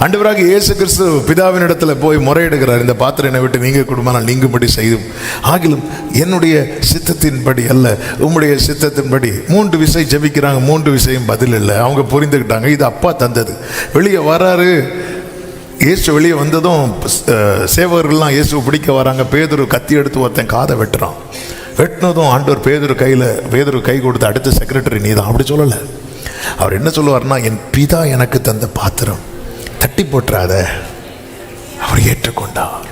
ஆண்டவராக இயேசு கிறிஸ்து பிதாவின் இடத்துல போய் முறையிடுகிறார், இந்த பாத்திரம் என்னை விட்டு நீங்க குடும்பம் நீங்கும்படி செய்யும், ஆகிலும் என்னுடைய சித்தத்தின்படி அல்ல உம்முடைய சித்தத்தின்படி. 3 விசை ஜெபிக்கிறாங்க, 3 விசையும் பதில் இல்லை. அவங்க புரிந்துக்கிட்டாங்க இது அப்பா தந்தது. வெளியே வராரு, இயேசு வெளியே வந்ததும் சேவகர்கள்லாம் இயேசுவை பிடிக்க வராங்க. பேதுரு கத்தி எடுத்து ஒருத்தன் காதை வெட்டுறான். வெட்டினதும் ஆண்டவர் பேதுரு கை கொடுத்து அடுத்த செக்ரட்டரி நீ தான், அப்படி சொல்லலை. அவர் என்ன சொல்லுவார்னா, என் பிதா எனக்கு தந்த பாத்திரம் தட்டி போட்டுறாத. அவர் ஏற்றுக்கொண்டார்.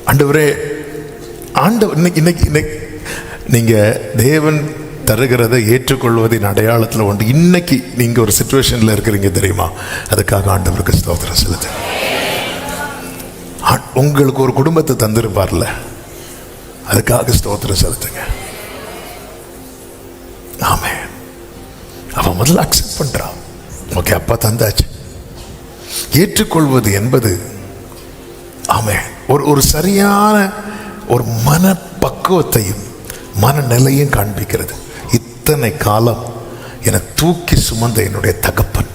ஆண்டவரே, இன்னைக்கு நீங்க தேவன் தருகிறதை ஏற்றுக்கொள்வதின் அடையாளத்தில் ஒன்று. இன்னைக்கு நீங்க ஒரு சிச்சுவேஷன்ல இருக்கிறீங்க தெரியுமா, அதுக்காக ஆண்டவருக்கு ஸ்தோத்திரம் செலுத்து. உங்களுக்கு ஒரு குடும்பத்தை தந்திருப்பார்ல, அதுக்காக ஸ்தோத்திரம் செலுத்துங்க. ஆமென். அவன் முதல்ல அக்செப்ட் பண்றான். ஓகே, அப்பா தந்தாச்சு. ஏற்றுக்கொள்வது என்பது ஆமென் ஒரு சரியான ஒரு மன பக்குவத்தையும் மனநிலையும் காண்பிக்கிறது. இத்தனை காலம் என தூக்கி சுமந்த என்னுடைய தகப்பன்,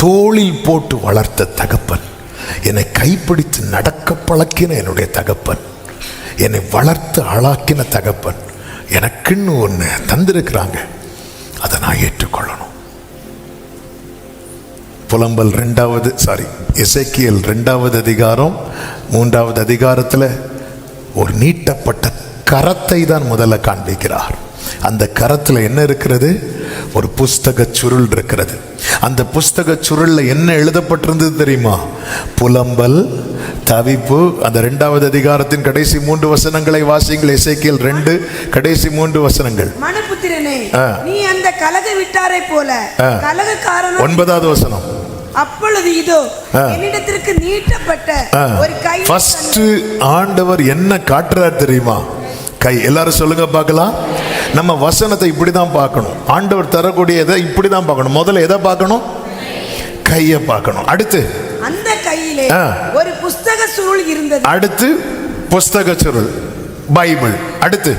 தோளில் போட்டு வளர்த்த தகப்பன், என்னை கைப்பிடித்து நடக்க பழக்கின என்னுடைய தகப்பன், என்னை வளர்த்து ஆளாக்கின தகப்பன் எனக்குன்னு ஒன்று தந்திருக்கிறாங்க. அதை நான் ஏற்றுக்கொள்ளணும். புலம்பல் எசேக்கியேல் 2வது அதிகாரம் 3வது அதிகாரத்தில் ஒரு நீட்டப்பட்ட கரத்தை தான் முதல்ல காண்பிக்கிறார். அந்த கரத்தில் என்ன இருக்கிறது? ஒரு புஸ்தக சுருள் இருக்கிறது. அந்த புஸ்தக சுருள்ல என்ன எழுதப்பட்டிருந்தது தெரியுமா? புலம்பல், தவிப்பு. அந்த 2வது அதிகாரத்தின் கடைசி 3 வசனங்களை வாசிங்கள். எசேக்கியேல் 2 கடைசி 3 வசனங்கள். மனுபுத்திரனே, நீ அந்த கலக விட்டாரை போல கலகக்காரன். 9வது வசனம். அப்பொழுது இதோ என்னிடத்திற்கு நீட்டப்பட்ட ஒரு கை. ஃபர்ஸ்ட் ஆண்டவர் என்ன காட்டுறார் தெரியுமா? கை. எல்லாரும் சொல்லுங்க பார்க்கலாம். நம்ம வசனத்தை இப்படிதான் பார்க்கணும். ஆண்டவர் தரக்கூடியதை இப்படிதான் பார்க்கணும். முதல்ல எதை பார்க்கணும்? கையை பார்க்கணும். அடுத்து அந்த கையிலே ஒரு புஸ்தக சுருள் இருந்தது. அடுத்து புஸ்தக சுருள், பைபிள். அடுத்து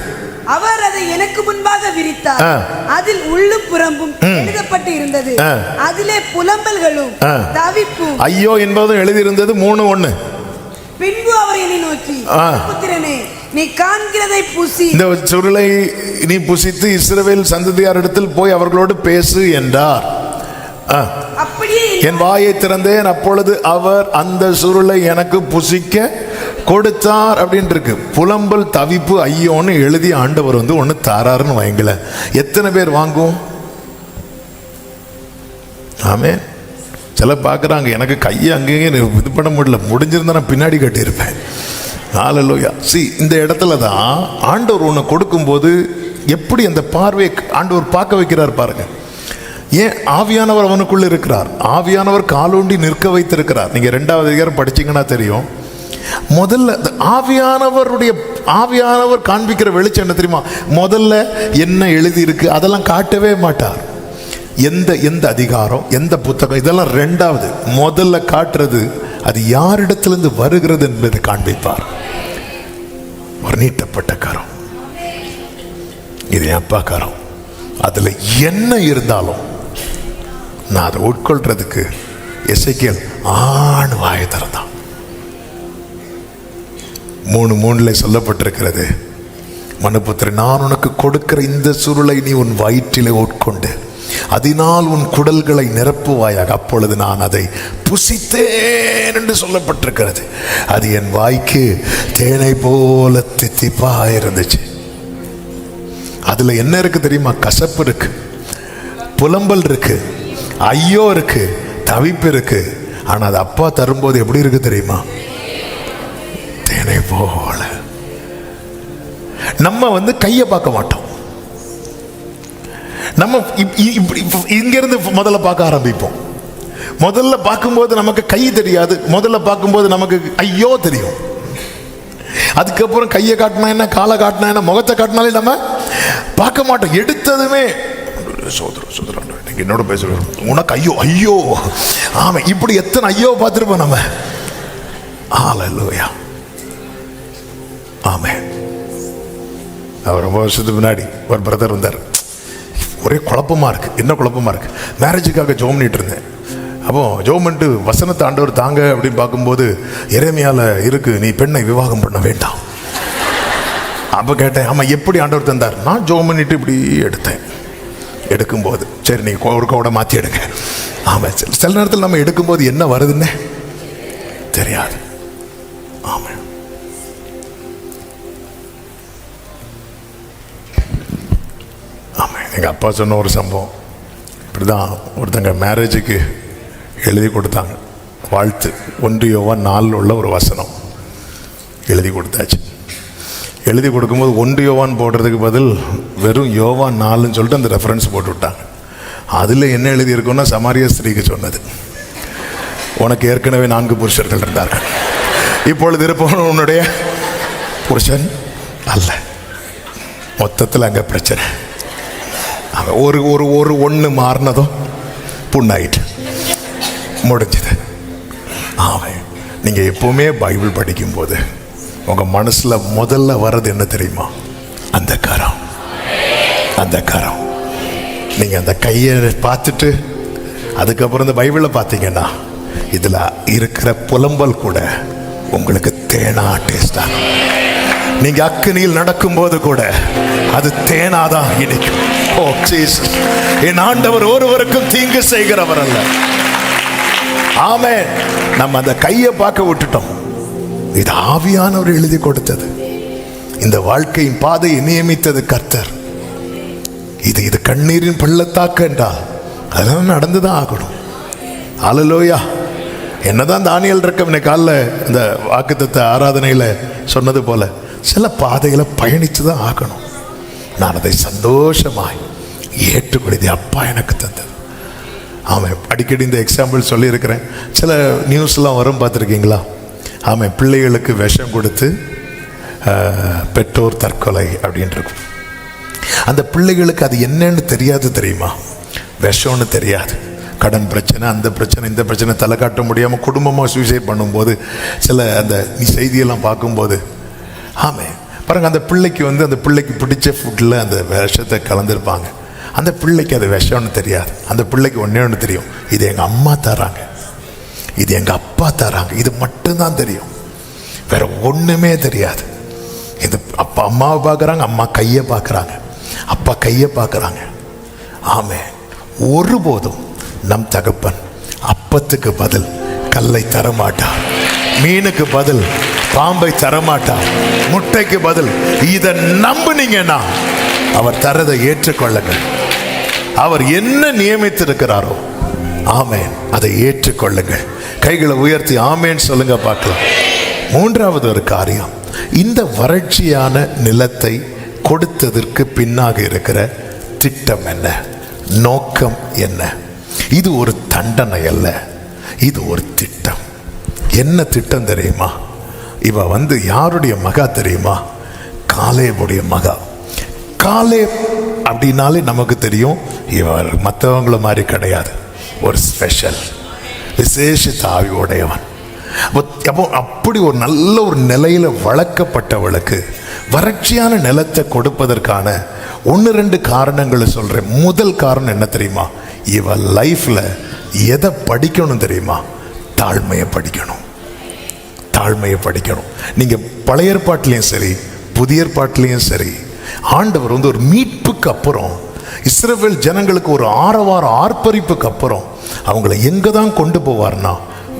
அவர் அதை எனக்கு முன்பாக விரித்தார். அதில் உள்ளும் புறம்பும் எழுதப்பட்டு இருந்தது. அதிலே புலம்பல்களும் தவிப்பும் ஐயோ என்பதும் எழுதியிருந்தது. 3:1. பின்பு அவர் என்னை நோக்கி, புத்திரனே, நீ காண்கிறதை புசி. இந்த சுருளை நீ புசித்து இஸ்ரவேல் சந்ததியாரிடத்தில் போய் அவர்களோடு பேசு என்றார். அப்படியே என் வாயை திறந்தேன், அப்பொழுது அவர் அந்த சுருளை எனக்கு புசிக்க கொடுத்தார் அப்படின்னு இருக்கு. புலம்பல், தவிப்பு, ஐயோன்னு எழுதி ஆண்டவர் ஒன்று தாராருன்னு வைங்கள. எத்தனை பேர் வாங்குவோம்? ஆமே. சில பார்க்குறாங்க, எனக்கு கையை அங்கேயே இது பண்ண முடியல, முடிஞ்சிருந்தா நான் பின்னாடி கட்டியிருப்பேன். ஹல்லேலூயா. இந்த இடத்துல தான் ஆண்டவர் ஒன்று கொடுக்கும்போது எப்படி அந்த பார்வையை ஆண்டவர் பார்க்க வைக்கிறார் பாருங்க. ஏன்? ஆவியானவர் அவனுக்குள்ள இருக்கிறார். ஆவியானவர் காலூண்டி நிற்க வைத்திருக்கிறார். நீங்க 2வது அதிகாரம் படிச்சீங்கன்னா தெரியும். முதல்ல ஆவியானவர் காண்பிக்கிற வெளிச்சம் என்ன தெரியுமா? முதல்ல என்ன எழுதி இருக்கு அதெல்லாம் காட்டவே மாட்டார். எந்த அதிகாரம், எந்த புத்தகம், இதெல்லாம் 2வது. முதல்ல காட்டுறது அது யாரிடத்திலிருந்து வருகிறது என்பதை காண்பிப்பார். ஒரு நீட்டப்பட்ட கரம், இது அப்பா கரம். அதுல என்ன இருந்தாலும் நான் அதை உட்கொள்றதுக்கு எசேக்கியேல் ஆண் வாயை திறந்தான். 3:3 சொல்லப்பட்டிருக்கிறது, மனுபுத்திரன், நான் உனக்கு கொடுக்கிற இந்த சுருளை நீ உன் வயிற்றிலே உட்கொண்டு அதனால் உன் குடல்களை நிரப்புவாயாக, அப்பொழுது நான் அதை புசித்தேன் என்று சொல்லப்பட்டிருக்கிறது. அது என் வாய்க்கு தேனை போல தித்திப்பா இருந்துச்சு. அதுல என்ன இருக்கு தெரியுமா? கசப்பு இருக்கு, புலம்பல் இருக்கு, ஐயோ இருக்கு, தவிப்பு இருக்கு. ஆனா அது அப்பா தரும்போது எப்படி இருக்கு தெரியுமா? தேனை போல. நம்ம கையை பார்க்க மாட்டோம். நம்ம இங்கிருந்து முதல்ல பார்க்க ஆரம்பிப்போம். முதல்ல பார்க்கும்போது நமக்கு கை தெரியாது. முதல்ல பார்க்கும்போது நமக்கு ஐயோ தெரியும். அதுக்கப்புறம் கையை காட்டினா என்ன, காலை காட்டினா என்ன, முகத்தை காட்டினாலே நம்ம பார்க்க மாட்டோம். எடுத்ததுமே என்னோட பேசுறோம், உனக்கு ஐயோ ஐயோ. ஆமா, இப்படி எத்தனை ஐயோ பார்த்திருப்போம் நம்ம. ஹல்லேலூயா. ஆமென். அவர் ரொம்ப வருஷத்துக்கு முன்னாடி ஒரு பிரதர் வந்தார். ஒரே குழப்பமா இருக்கு. என்ன குழப்பமா இருக்கு? மேரேஜுக்காக ஜெபம் பண்ணிட்டு இருந்தேன். அப்போ ஜெபம் பண்ணிட்டு வசனத்தை ஆண்டவர் தாங்க அப்படின்னு பார்க்கும்போது எரேமியால இருக்கு, நீ பெண்ணை விவாகம் பண்ண வேண்டாம். அப்போ கேட்டேன், ஆமா எப்படி ஆண்டவர் தந்தார்? நான் ஜெபம் பண்ணிட்டு இப்படி எடுக்கும்போது சரி நீ ஒரு கூட மாற்றி எடுங்க. ஆமாம், சில நேரத்தில் நம்ம எடுக்கும்போது என்ன வருதுன்னு தெரியாது. ஆமாம், ஆமாம். எங்கள் அப்பா சொன்ன ஒரு சம்பவம் இப்படி தான். ஒருத்தங்க மேரேஜுக்கு எழுதி கொடுத்தாங்க வாழ்த்து. 1 யோவான் 4 உள்ள ஒரு வசனம் எழுதி கொடுத்தாச்சு. எழுதி கொடுக்கும்போது 1 யோவான் போடுறதுக்கு பதில் வெறும் யோவான் 4ன்னு சொல்லிட்டு அந்த ரெஃபரன்ஸ் போட்டு விட்டாங்க. அதில் என்ன எழுதியிருக்கோன்னா சமாரிய ஸ்திரீக்கு சொன்னது, உனக்கு ஏற்கனவே 4 புருஷர்கள் இருந்தார்கள், இப்பொழுது இருப்பவன் உன்னுடைய புருஷன் அல்ல. மொத்தத்தில் அங்கே பிரச்சனை. ஒரு ஒரு ஒரு ஒன்று மாறினதும் புண்ணாயிட்டு முடிஞ்சது. ஆமாம், நீங்கள் எப்பவுமே பைபிள் படிக்கும்போது உங்கள் மனசில் முதல்ல வர்றது என்ன தெரியுமா? அந்த கரம். அந்த கரம். நீங்கள் அந்த கையை பார்த்துட்டு அதுக்கப்புறம் இந்த பைபிளை பார்த்தீங்கன்னா இதில் இருக்கிற புலம்பல் கூட உங்களுக்கு தேனா டேஸ்டா. நீங்கள் அக்கினியில் நடக்கும்போது கூட அது தேனாதான் இனிக்கும். ஓ ஜீசஸ், என் ஆண்டவர் ஒருவருக்கும் தீங்கு செய்கிறவர் அல்ல. ஆமென். நம்ம அந்த கையை பார்க்க விட்டுட்டோம். இது ஆவியானவர் எழுதி கொடுத்தது. இந்த வாழ்க்கையின் பாதையை நியமித்தது கர்த்தர். இது கண்ணீரின் பள்ளத்தாக்கு என்றால் அதெல்லாம் நடந்துதான் ஆகணும். அல்லேலூயா. என்னதான் தானியேல் ரக்கம் காலைல இந்த வாக்குத்தத்த ஆராதனையில் சொன்னது போல சில பாதைகளை பயணித்து தான் ஆகணும். நான் அதை சந்தோஷமாய் ஏற்றுக்கொள்ளுது. அப்பா எனக்கு தந்தது. ஆமாம், அடிக்கடி இந்த எக்ஸாம்பிள் சொல்லியிருக்கிறேன். சில நியூஸ்லாம் வரும், பார்த்துருக்கீங்களா? ஆமாம், பிள்ளைகளுக்கு விஷம் கொடுத்து பெற்றோர் தற்கொலை அப்படின்னு இருக்கும். அந்த பிள்ளைகளுக்கு அது என்னன்னு தெரியாது தெரியுமா? விஷம்னு தெரியாது. கடன் பிரச்சனை, அந்த பிரச்சனை, இந்த பிரச்சனை, தலை காட்ட முடியாமல் குடும்பமாக சூசைட் பண்ணும்போது சில அந்த செய்தியெல்லாம் பார்க்கும்போது ஆமாம் பாருங்க, அந்த பிள்ளைக்கு அந்த பிள்ளைக்கு பிடிச்ச ஃபுட்டில் அந்த விஷத்தை கலந்துருப்பாங்க. அந்த பிள்ளைக்கு அது விஷம்னு தெரியாது. அந்த பிள்ளைக்கு ஒன்று தெரியும், இது எங்கள் அம்மா தராங்க, இது எங்கள் அப்பா தராங்க, இது மட்டும்தான் தெரியும். வேற ஒன்றுமே தெரியாது. இது அப்பா அம்மாவை பார்க்குறாங்க, அம்மா கையை பார்க்குறாங்க, அப்பா கையை பார்க்குறாங்க. ஆமே, ஒருபோதும் நம் தகப்பன் அப்பத்துக்கு பதில் கல்லை தரமாட்டார், மீனுக்கு பதில் பாம்பை தரமாட்டார், முட்டைக்கு பதில். இதை நம்புனீங்கன்னா அவர் தரதை ஏற்றுக்கொள்ளுங்கள். அவர் என்ன நியமித்திருக்கிறாரோ ஆமேன், அதை ஏற்றுக்கொள்ளுங்கள். கைகளை உயர்த்தி ஆமேன் சொல்லுங்க பார்க்கலாம். மூன்றாவது ஒரு காரியம், இந்த வறட்சியான நிலத்தை கொடுத்ததற்கு பின்னாக இருக்கிற திட்டம் என்ன, நோக்கம் என்ன? இது ஒரு தண்டனை அல்ல, இது ஒரு திட்டம். என்ன திட்டம் தெரியுமா? இவ யாருடைய மகா தெரியுமா? காலேபுடைய மகா. காலேப் அப்படின்னாலே நமக்கு தெரியும், இவர் மற்றவங்கள மாதிரி கிடையாது, ஒரு ஸ்பெஷல் விசேஷித்த ஆவி உடையவன். அப்போ அப்படி ஒரு நல்ல ஒரு நிலையில வளர்க்கப்பட்டவளுக்கு வறட்சியான நிலத்தை கொடுப்பதற்கான 1-2 காரணங்களை சொல்றேன். முதல் காரணம் என்ன தெரியுமா? இவ லைஃப்ல எதை படிக்கணும் தெரியுமா? தாழ்மையை படிக்கணும். தாழ்மையை படிக்கணும். நீங்க பழைய ஏற்பாட்டிலையும் சரி புதிய ஏற்பாட்டிலையும் சரி, ஆண்டவர் ஒரு மீட்புக்கு அப்புறம் இஸ்ரவேல் ஜனங்களுக்கு ஒரு ஆர்ப்பரிப்புக்கு அப்புறம் அவங்களை எங்க தான் கொண்டு போவார்னா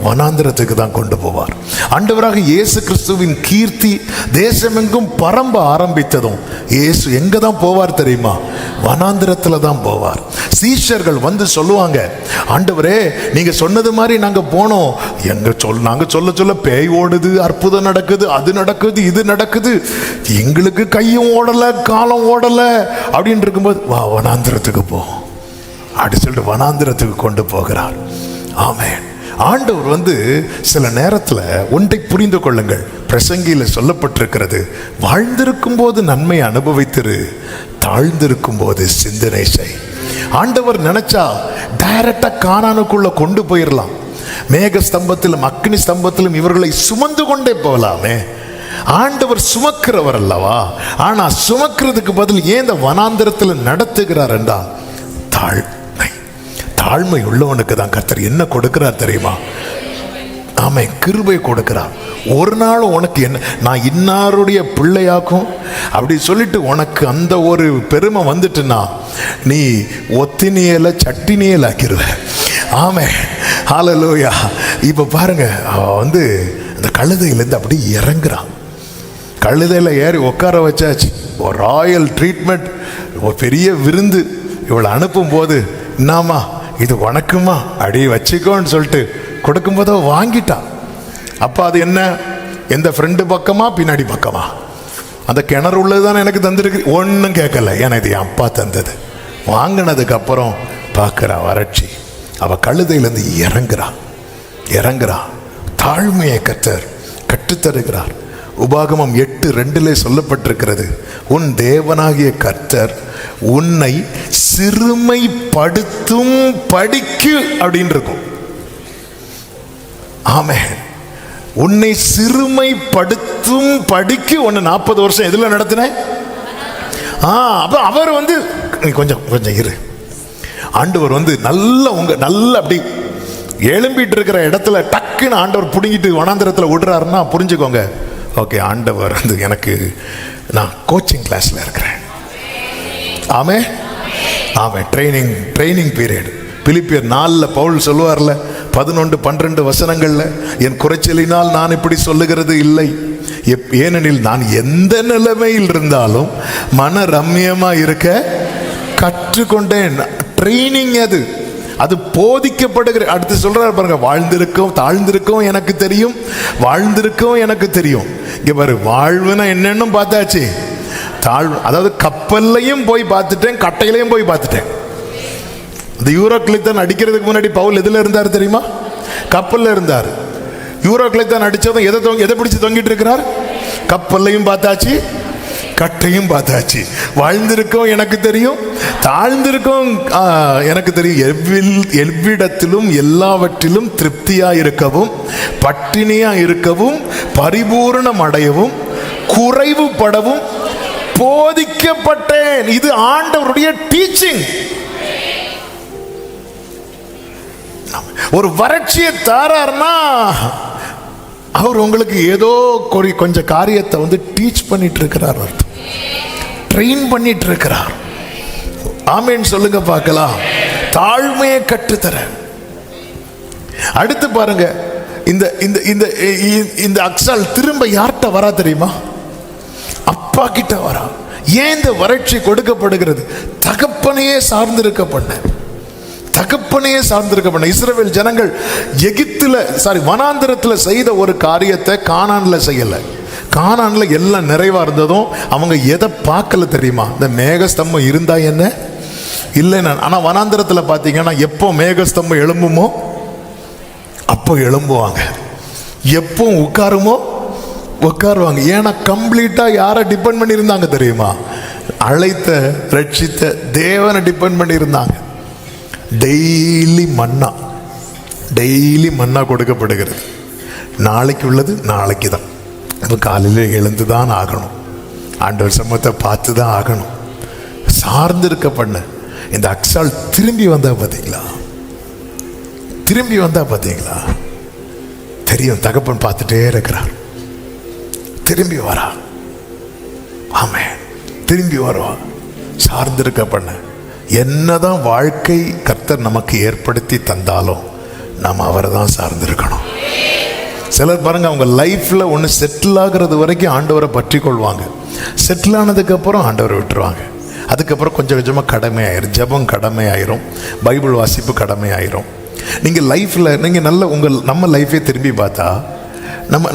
வனாந்திரத்துக்கு தான் கொண்டு போவார். ஆண்டவராக இயேசு கிறிஸ்துவின் கீர்த்தி தேசமெங்கும் பரம்ப ஆரம்பித்ததும் இயேசு எங்க தான் போவார் தெரியுமா? வனாந்திரத்துல தான் போவார். சீஷர்கள் சொல்லுவாங்க, ஆண்டவரே நீங்க சொன்னது மாதிரி நாங்க போனோம், நாங்க சொல்ல பேய் ஓடுது, அற்புதம் நடக்குது, அது நடக்குது, இது நடக்குது, எங்களுக்கு கையும் ஓடல காலம் ஓடல அப்படின்னு இருக்கும்போது வா வனாந்திரத்துக்கு போ அப்படி சொல்லிட்டு வனாந்திரத்துக்கு கொண்டு போகிறார். ஆமென். ஆண்டவர் சில நேரத்தில் ஒன்றை புரிந்து கொள்ளுங்கள். பிரசங்கியில சொல்லப்பட்டிருக்கிறது, வாழ்ந்திருக்கும் போது நன்மை அனுபவித்திரு, தாழ்ந்திருக்கும் போது சிந்தனை செய். ஆண்டவர் நினைச்சா டைரக்டா கானானுக்குள்ள கொண்டு போயிடலாம். மேக ஸ்தம்பத்திலும் அக்னி ஸ்தம்பத்திலும் இவர்களை சுமந்து கொண்டே போகலாமே. ஆண்டவர் சுமக்கிறவர் அல்லவா? ஆனா சுமக்கிறதுக்கு பதில் ஏன் இந்த வனாந்திரத்தில் நடத்துகிறார் என்றால் தாழ்மை உள்ளவனுக்கு தான் கர்த்தர் என்ன கொடுக்கிறார் தெரியுமா? ஆமை, கிருபை கொடுக்கிறார். ஒரு நாள் உனக்கு என்ன, நான் இன்னாருடைய பிள்ளையாக்கும் அப்படி சொல்லிட்டு உனக்கு அந்த ஒரு பெருமை வந்துட்டுன்னா நீ ஒத்தினியல சட்டினியல் ஆக்கிடுவ. ஆமே, ஹல்லேலூயா. இப்போ பாருங்க, அவன் அந்த கழுதையிலேருந்து அப்படி இறங்குறான். கழுதையில் ஏறி உட்கார வச்சாச்சு. ஒரு ராயல் ட்ரீட்மெண்ட், ஒரு பெரிய விருந்து. இவளை அனுப்பும் போது, என்னாமா இது உனக்குமா அடி வச்சுக்கோன்னு சொல்லிட்டு கொடுக்கும்போதோ வாங்கிட்டான். அப்போ அது என்ன, எந்த ஃப்ரெண்டு பக்கமா பின்னாடி பக்கமா? அந்த கிணறு உள்ளது தானே எனக்கு தந்துருக்கு. ஒன்றும் கேட்கல, ஏன்னா இது என் அப்பா தந்தது. வாங்கினதுக்கு அப்புறம் பார்க்குறா வறட்சி. அவள் கழுதையிலேருந்து இறங்குறா. தாழ்மையை கர்த்தர் கற்றுத்தருகிறார். உபாகமம் 8:2 சொல்லப்பட்டிருக்கிறது, உன் தேவனாகிய கர்த்தர் உன்னை சிறுமைப்படுத்தும் படிக்கு அப்படின்னு இருக்கும். ஆமென். உன்னை சிறுமைப்படுத்தும் படிக்கு உன்னை 40 வருஷம் எதுல நடத்தினேன்? அப்ப அவர் கொஞ்சம் இரு. ஆண்டவர் நல்ல அப்படி எழும்பிட்டு இருக்கிற இடத்துல டக்குன்னு ஆண்டவர் பிடுங்கிட்டு வனாந்திரத்தில் விடுறாருன்னா புரிஞ்சுக்கோங்க, ஓகே, ஆண்டவர் எனக்கு நான் கோச்சிங் கிளாஸ்ல இருக்கிறேன். ஆமே, ட்ரைனிங் பீரியட். பிலிப்பியர் 4 பவுல் சொல்லுவார்ல, 11-12 வசனங்கள்ல, என் குறைச்சலினால் நான் இப்படி சொல்லுகிறது இல்லை, ஏனெனில் நான் எந்த நிலைமையில் இருந்தாலும் மன ரம்யமா இருக்க கற்றுக்கொண்டேன். ட்ரைனிங் அது போதிக்கப்படுகிற. அடுத்து சொல்றாரு பாருங்க, வாழ்ந்திருக்கும் தாழ்ந்திருக்கும் எனக்கு தெரியும், வாழ்ந்திருக்கும் எனக்கு தெரியும். இங்க பாரு, வாழ்வுனா என்னன்னு பார்த்தாச்சு. அதாவது கப்பல்லையும் போய் பார்த்துட்டேன், கட்டையிலையும் போய் பார்த்துட்டேன். இந்த யூரோக்ளித்தான் அடிக்கிறதுக்கு முன்னாடி பவுல் எதுல இருந்தார் தெரியுமா? கப்பல்ல இருந்தார். யூரோக்ளித்தான் அடிச்சதும் எதை பிடிச்சு தொங்கிட்டு இருக்கிறார்? கப்பல்லையும் பார்த்தாச்சு, கட்டையும் பார்த்தாச்சு. வாழ்ந்திருக்கும் எனக்கு தெரியும், தாழ்ந்திருக்கும் எனக்கு தெரியும். எவ்விடத்திலும் எல்லாவற்றிலும் திருப்தியா இருக்கவும், பட்டினியா இருக்கவும், பரிபூரணம் அடையவும், குறைவுபடவும் போதிக்கப்பட்டேன். இது ஆண்டவருடைய டீச்சிங். ஒரு வறட்சியை தாரார்னா அவர் உங்களுக்கு ஏதோ கொஞ்சம் காரியத்தை டீச் பண்ணிட்டு இருக்கிறார், ட்ரெயின் பண்ணிட்டு இருக்கிறார். ஆமேன் சொல்லுங்க பார்க்கலாம். தாழ்மையை கற்றுத்தர. அடுத்து பாருங்க, இந்த இந்த இந்த இந்த அக்சால் திரும்ப யார்கிட்ட வரா தெரியுமா? அப்பா கிட்ட வரா. ஏன் இந்த வறட்சி கொடுக்கப்படுகிறது? தகப்பனையே சார்ந்திருக்க பண்ண. இஸ்ரவேல் ஜனங்கள் வனாந்திரத்தில் செய்த ஒரு காரியத்தை கானான்ல செய்யல. கானான்ல எல்லாம் நிறைவா இருந்ததும் அவங்க எதை பார்க்கல தெரியுமா? இந்த மேகஸ்தம்பம் இருந்தா என்ன இல்லைன்னா. ஆனா வனாந்திரத்தில் பார்த்தீங்கன்னா எப்போ மேகஸ்தம்பம் எழும்புமோ அப்போ எழும்புவாங்க, எப்போ உட்காருவாங்க. ஏன்னா கம்ப்ளீட்டா யாரை டிபெண்ட் பண்ணி இருந்தாங்க தெரியுமா? அழைத்த ரட்சித்த தேவனை டிபெண்ட் பண்ணி இருந்தாங்க. டெய்லி மன்னா கொடுக்கப்படுகிறது. நாளைக்கு உள்ளது நாளைக்கு தான். இப்போ காலையில் எழுந்து தான் ஆகணும், ஆண்டவர் சமூகத்தை பார்த்து தான் ஆகணும். சார்ந்திருக்க பண்ண இந்த அக்சால் திரும்பி வந்தா பார்த்தீங்களா? தெரியும், தகப்பன் பார்த்துட்டே இருக்கிறார். திரும்பி வரா. ஆமென், திரும்பி வருவா. சார்ந்திருக்க பண்ண. என்னதான் வாழ்க்கை கர்த்தர் நமக்கு ஏற்படுத்தி தந்தாலும் நாம் அவரை தான் சார்ந்திருக்கணும். சிலர் பாருங்க, அவங்க லைஃப்ல ஒன்று செட்டில் ஆகிறது வரைக்கும் ஆண்டவரை பற்றி கொள்வாங்க. செட்டில் ஆனதுக்கு அப்புறம் ஆண்டவரை விட்டுருவாங்க. அதுக்கப்புறம் கொஞ்சம் கொஞ்சமாக கடமையாயிரும். ஜெபம் கடமையாயிரும், பைபிள் வாசிப்பு கடமையாயிரும். நீங்கள் லைஃப்பில் நீங்கள் நம்ம லைஃபே திரும்பி பார்த்தா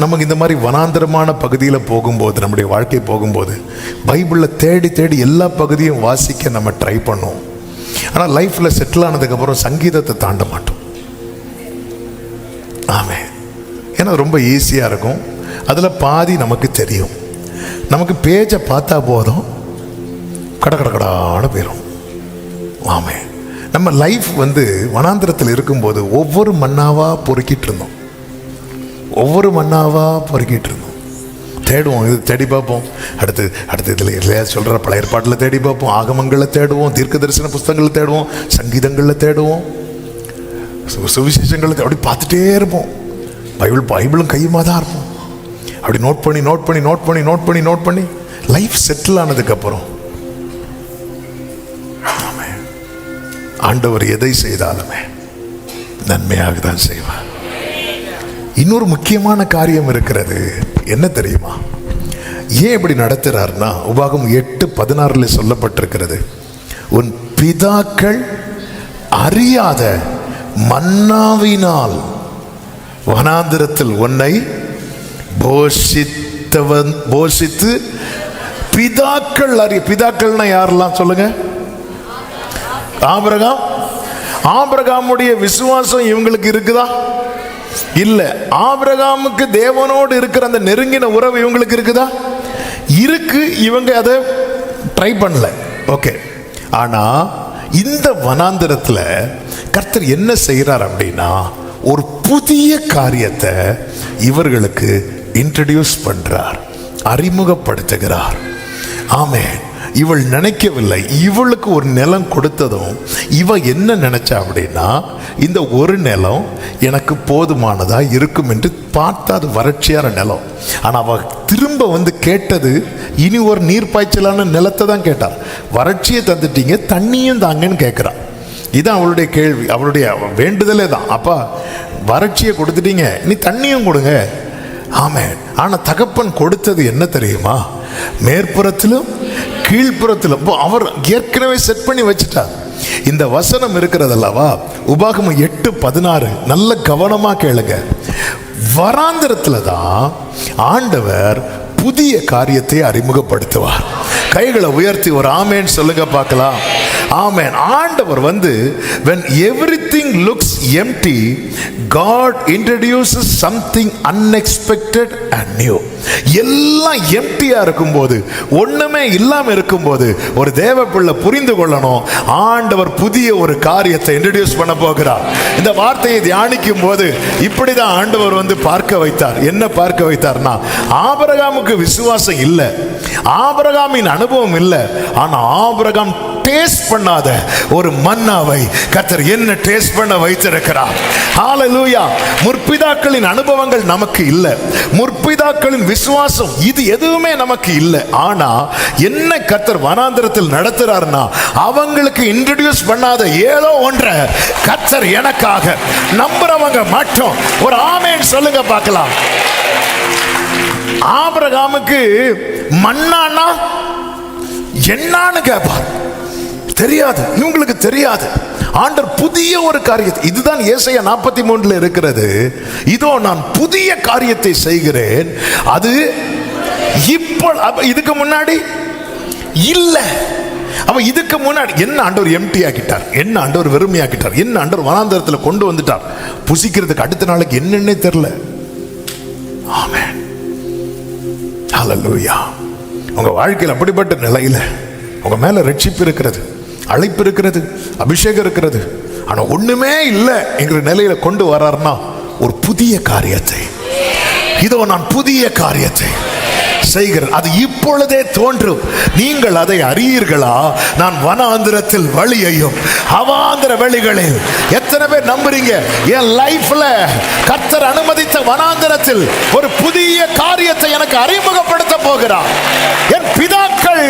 நமக்கு இந்த மாதிரி வனாந்திரமான பகுதியில் போகும்போது, நம்முடைய வாழ்க்கை போகும்போது பைபிளில் தேடி தேடி எல்லா பகுதியும் வாசிக்க நம்ம ட்ரை பண்ணுவோம். ஆனால் லைஃப்பில் செட்டில் ஆனதுக்கப்புறம் சங்கீதத்தை தாண்ட மாட்டோம். ஆமே, ஏன்னா ரொம்ப ஈஸியாக இருக்கும். அதில் பாதி நமக்கு தெரியும். நமக்கு பேஜை பார்த்தா போதும், கடகடான்னு போயிடும். ஆமே, நம்ம லைஃப் வனாந்திரத்தில் இருக்கும்போது ஒவ்வொரு மண்ணாவாக பொறுக்கிட்டு இருந்தோம். தேடுவோம், இது தேடி பார்ப்போம். அடுத்து இதில் சொல்கிற பழைய ஏற்பாட்டில் தேடி பார்ப்போம், ஆகமங்களில் தேடுவோம், தீர்க்க தரிசன புஸ்தகங்களில் தேடுவோம், சங்கீதங்களில் தேடுவோம், சுவிசேஷங்களை அப்படி பார்த்துட்டே இருப்போம். பைபிளும் கையுமா தான் இருப்போம். அப்படி நோட் பண்ணி லைஃப் செட்டில் ஆனதுக்கப்புறம் ஆண்டவர் எதை செய்தாலுமே நன்மையாக தான் செய்வார். இன்னொரு முக்கியமான காரியம் இருக்கிறது, என்ன தெரியுமா? ஏன் இப்படி நடத்துறாருன்னா, உபாகமம் 8:16 சொல்லப்பட்டிருக்கிறது, உன் பிதாக்கள் அறியாத மன்னாவினால் வனாந்திரத்தில் உன்னை போஷித்து பிதாக்கள்னா யாரெல்லாம் சொல்லுங்க? ஆபிரகாமுடைய விசுவாசம் இவங்களுக்கு இருக்குதா? இல்ல. ஆபிரகாமுக்கு தேவனோடு இருக்கிற அந்த நெருங்கின உறவு இவங்களுக்கு இருக்குதா? இருக்கு. இவங்க அதை ட்ரை பண்ணல. ஓகே. ஆனா இந்த வனாந்திரத்துல கர்த்தர் என்ன செய்யறார் அப்படின்னா, ஒரு புதிய காரியத்தை இவர்களுக்கு இன்ட்ரடியூஸ் பண்றார், அறிமுகப்படுத்துகிறார். ஆமென். இவள் நினைக்கவில்லை. இவளுக்கு ஒரு நிலம் கொடுத்ததும் இவ என்ன நினைச்சா அப்படின்னா, இந்த ஒரு நிலம் எனக்கு போதுமானதா இருக்கும் என்று பார்த்தா அது வறட்சியான நிலம். ஆனால் அவ திரும்ப கேட்டது இனி ஒரு நீர் பாய்ச்சலான நிலத்தை தான் கேட்டார். வறட்சியை தந்துட்டீங்க, தண்ணியும் தாங்கன்னு கேட்குறான். இதுதான் அவளுடைய கேள்வி, அவளுடைய வேண்டுதலே தான். அப்பா வறட்சியை கொடுத்துட்டீங்க, நீ தண்ணியும் கொடுங்க. ஆமென். ஆனால் தகப்பன் கொடுத்தது என்ன தெரியுமா? மேற்புறத்திலும் கீழ்ப்புறத்திலும் அவர் ஏற்கனவே செட் பண்ணி வச்சுட்டார். இந்த வசனம் இருக்கிறது அல்லவா, உபாகமம் 8:16, நல்ல கவனமா கேளுங்க. வராந்திரத்துல தான் ஆண்டவர் புதிய காரியத்தை அறிமுகப்படுத்துவார். கைகளை உயர்த்தி ஒரு ஆமேன் சொல்லுங்க பார்க்கலாம். ஆமென். ஆண்டவர் when everything looks empty, God introduces something unexpected and new. எல்லாம் எம்டியா இருக்கும்போது, ஒண்ணுமே இல்லாம இருக்கும்போது, ஒரு தேவ பிள்ளை புரிந்து கொள்ளணும், ஆண்டவர் புதிய ஒரு காரியத்தை இன்ட்ரோடியூஸ் பண்ண போகிறார். இந்த வார்த்தையை தியானிக்கும் போது இப்படிதான் ஆண்டவர் பார்க்க வைத்தார். என்ன பார்க்க வைத்தார்னா, ஆபிரகாமுக்கு விசுவாசம் இல்லை, ஆபிரகாமின் அனுபவம் இல்லை. ஆனா ஆபிரகாம் டேஸ்ட் பண்ணாத ஒரு மன்னாவை கர்த்தர் என்ன டேஸ்ட் பண்ண வைத்திருக்கிறார். ஹalleluya. முற்பிதாக்களின் அனுபவங்கள் நமக்கு இல்லை, முற்பிதாக்களின் விசுவாசம் இது எதுவுமே நமக்கு இல்லை. ஆனா என்ன கர்த்தர் வனாந்திரத்தில் நடத்துறாருன்னா, அவங்களுக்கு இன்ட்ரோடியூஸ் பண்ணாத ஏதோ ஒன்றை கர்த்தர் எனக்காக நம்புறவங்க மட்டும் ஒரு ஆமென் சொல்லுங்க பார்க்கலாம். ஆபிரகாமுக்கு மன்னானா என்னன்னு கேட்பார், தெரியாது. இவங்களுக்கு தெரியாது. ஆண்டவர் புதிய ஒரு காரியத்தை, இதுதான் ஏசாயா 43 இருக்கிறது. இதோ நான் புதிய காரியத்தை செய்கிறேன், அது இப்போ இதுக்கு முன்னாடி இல்ல. அப்ப இதுக்கு முன்னாடி என்ன ஆண்டவர் எம்டி ஆக்கிட்டார், என்ன ஆண்டவர் வெறுமையாக்கிட்டார், என்ன ஆண்டவர் வனாந்தரத்தில் கொண்டு வந்துட்டார். புசிக்கிறதுக்கு அடுத்த நாளைக்கு என்னன்னே தெரியல. ஆமென். ஹல்லேலூயா. உங்க வாழ்க்கையில் அப்படிப்பட்ட நிலையில உங்க மேல ரட்சிப்பு இருக்கிறது, அழைப்பு இருக்கிறது, அபிஷேகம் இருக்கிறது, ஆனா ஒண்ணுமே இல்லை என்கிற நிலையில கொண்டு வர்றாருன்னா, ஒரு புதிய காரியத்தை, இதோ நான் புதிய காரியத்தை செய்கிறேன், அது இப்பொழுதே தோன்றும், நீங்கள் அதை அறியீர்களா? நான் வனாந்திரத்தில் வழியையும் அவாந்திர வெளிகளில். எத்தனை பேர் நம்புறீங்க? என் லைஃப்ல கர்த்தர் அனுமதித்த வனாந்திரத்தில் ஒரு புதிய காரியத்தை எனக்கு அறிமுகப்படுத்த போகிறார். என் பிதாக்கள்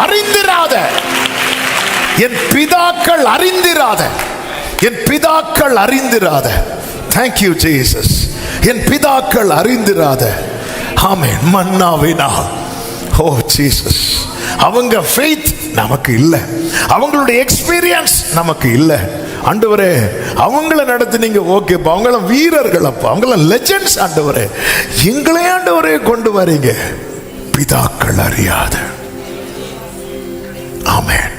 அறிந்திராத, என் பிதாக்கள் அறிந்திராத, என் பிதாக்கள் அறிந்திராத, thank you Jesus, என் பிதாக்கள் அறிந்திராத, ஆமென், மன்னாவினால். ஓ ஜீசஸ். அவங்க ஃபெய்த் நமக்கு இல்லை, அவங்களுடைய எக்ஸ்பீரியன்ஸ் நமக்கு இல்லை. ஆண்டவரே அவங்கள நடத்துனீங்க, ஓகேப்பா, அவங்கள வீரர்கள், அப்பா அவங்கள லெஜெண்ட்ஸ். ஆண்டவரே எங்களே ஆண்டவரே கொண்டு வரீங்க, பிதாக்கள் அறியாத. ஆமென்.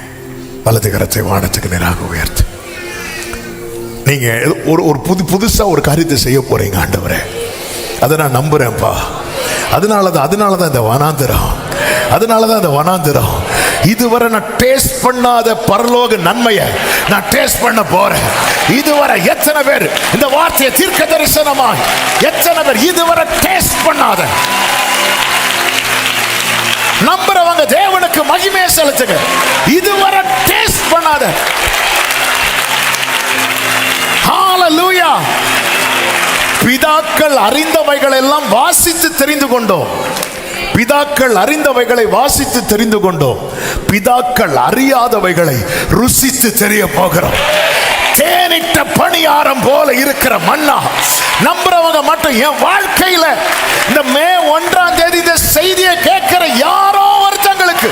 வலது கரத்தை வானத்துக்கு நேராக உயர்த்து. நீங்க ஒரு புதுசா ஒரு காரியத்தை செய்ய போறீங்க ஆண்டவரே, அதை நான் நம்புறேன்ப்பா. அதனாலதான் இந்த வனாந்திரம், அதனாலதான் இந்த வனாந்திரம். இதுவரை நான் டேஸ்ட் பண்ணாத பரலோக நன்மையை நான் டேஸ்ட் பண்ண போறேன். இதுவரை எத்தனை பேர் இந்த வார்த்தையை தீர்க்க தரிசனமாய், எத்தனை பேர் இதுவரை டேஸ்ட் பண்ணாத நம்புறவங்க தேவனுக்கு மகிமையை செலுத்துங்க. இதுவரை டேஸ்ட் பண்ணாத. ஹalleluya. பிதாக்கள் அறிந்தவைகள் எல்லாம் வாசித்து தெரிந்து கொண்டோம். பிதாக்கள் அறிந்தவைகளை வாசித்து தெரிந்து கொண்டோம். பிதாக்கள் அறியாதவைகளை ருசித்து தெரிய போகிறோம். தேனிட்ட பணியாரம் போல இருக்கிற மன்னா நம்புறவங்க மட்டும். என் வாழ்க்கையில இந்த மே 1ஆம் தேதி இந்த செய்தியை கேட்கிற யாரோ ஒருத்தங்களுக்கு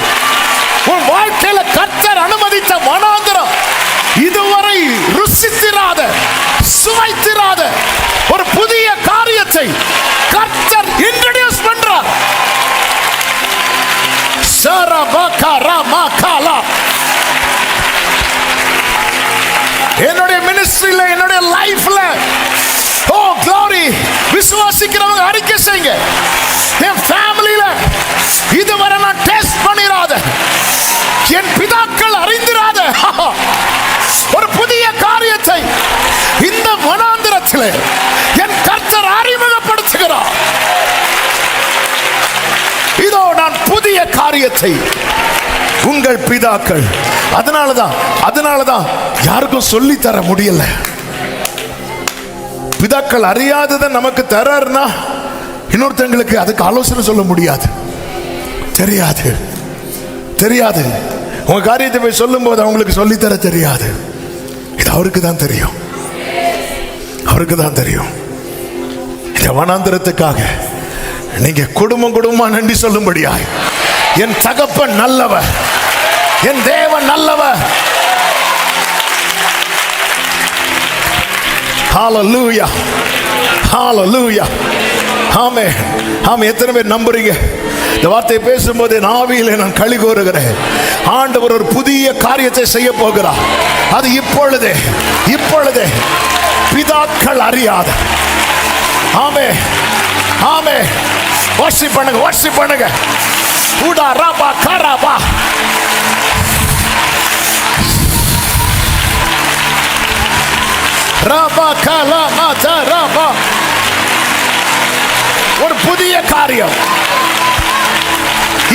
உன் வாழ்க்கையில கர்த்தர் அனுமதித்த வனாந்தரம் இதுவரை ருசித்திராத சுவைத்திராத ஒரு புதிய காரியத்தை கர்த்தர் இன்ட்ரோடியூஸ் பண்றார். என்னுடைய மினிஸ்ட்ரியில, என்னுடைய லைஃப்ல, ஓ glory, விசுவாசிக்கிறவங்க அறிக்கை செய்யுங்க. என் ஃபேமிலியில இதுவரை நான் டேஸ்ட் பண்ணிராத, என் பிதாக்கள் அறிந்திராத ஒரு புதிய காரியத்தை இந்த வனாந்திரத்தில் என் கர்த்தர் அறிமுகப்படுத்துகிறார். இதோ நான் புதிய காரியத்தை உங்கள் பிதாக்கள். அதனாலதான் யாருக்கும் சொல்லி தர முடியல. பிதாக்கள் அறியாததை நமக்கு தர்றாருன்னா இன்னொருத்தங்களுக்கு அதுக்கு ஆலோசனை சொல்ல முடியாது. தெரியாது. உங்க காரியத்தை போய் சொல்லும் போது அவங்களுக்கு சொல்லித்தர தெரியாது. இது அவருக்கு தான் தெரியும். இந்த வனாந்திரத்துக்காக நீங்க குடும்பமா நன்றி சொல்லும்படியாய், என் தகப்பன் நல்லவர், என் தேவன் நல்லவர். ஹalleluya. ஆமென். எத்தனை பேர் நம்புறீங்க? இந்த வார்த்தையை பேசும்போது என் ஆவியிலே நான் களி கூறுகிறேன். ஆண்டவர் ஒரு புதிய காரியத்தை செய்ய போகிறார். அது இப்பொழுதே பிதாக்கள் அறியாத. ஆமென். வர்ஷிப் பண்ணுங்க. உடா ரபா கரபா. ரபா கலமா ரபா. ஒரு புதிய காரியம்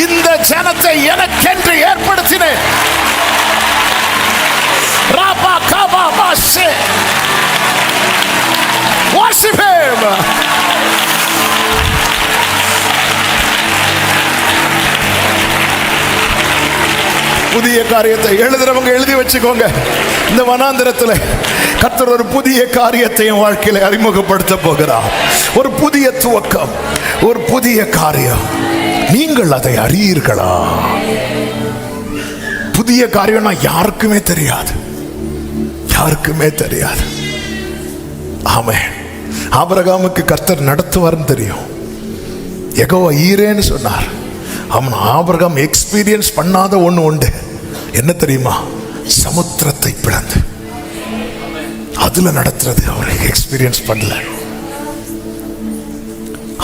இந்த ஜனத்தை எனக்கென்று ஏற்படுத்தினேன். ரபா கபா மாஷே. Worship him. புதிய காரியத்தை எழுதுறவங்க எழுதி வச்சுக்கோங்க. இந்த வனாந்திரத்தில் கர்த்தர் ஒரு புதிய காரியத்தை என் வாழ்க்கையில அறிமுகப்படுத்த போகிறார். ஒரு புதிய துவக்கம், ஒரு புதிய காரியம். நீங்கள் அதை அறியீர்களா? புதிய காரியம்னா யாருக்குமே தெரியாது. ஆமென். ஆபிரகாமுக்கு கர்த்தர் நடத்துவார்னு தெரியும். யெகோவா ஈரேன்னு சொன்னார். அவன் ஆபிரகாம் எக்ஸ்பீரியன்ஸ் பண்ணாத ஒண்ணு உண்டு. என்ன தெரியுமா? சமுத்திரத்தை பிளந்து அதுல நடத்துறது அவரை எக்ஸ்பீரியன்ஸ் பண்ணல.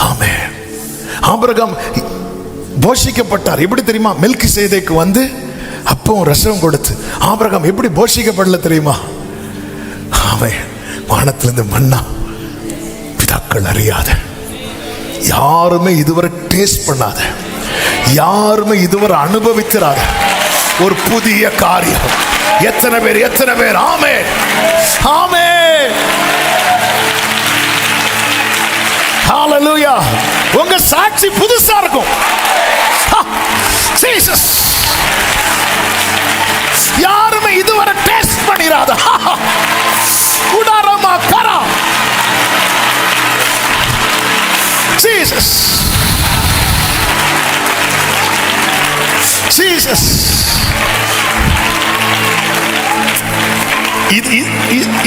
ஆமென். ஆபிரகாம் போஷிக்கப்பட்டார். எப்படி தெரியுமா? மெல்கிசேதேக்கு வந்து அப்பவும் ரசம் கொடுத்து ஆபிரகாம் எப்படி போஷிக்கப்படல தெரியுமா? ஆமென். வானத்திலிருந்து மன்னா பிதாக்கள் அறியாத, யாருமே இதுவரை டேஸ்ட் பண்ணாத, யாருமே இதுவரை அனுபவித்திராத ஒரு புதிய காரியம். எத்தனை பேர் ஆமென். ஹalleluya. உங்க சாட்சி புதுசா இருக்கும். ஜீசஸ் யாருமே இதுவரை டேஸ்ட் பண்ணிராத. உடாரமா கரா. ஜீசஸ்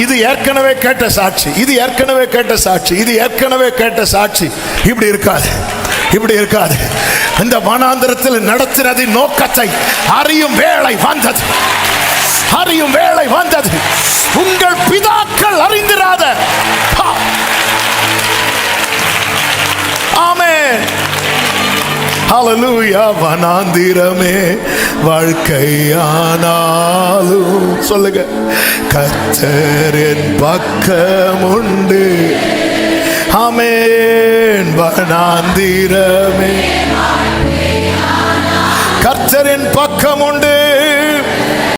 இது ஏற்கனவே கேட்ட சாட்சி. இப்படி இருக்காது. இந்த வனாந்திரத்தில் நடத்துறதின் நோக்கத்தை அறியும் வேளை வந்தது. உங்கள் பிதாக்கள் அறிந்திராத. ஆமென். ஹalleluya. வனாந்திரமே வாழ்க்கையானாலும் சொல்லுங்க, கர்த்தரின் பக்கம் உண்டு. ஆமென். வனாந்திரமே கர்த்தரின் பக்கம் உண்டு.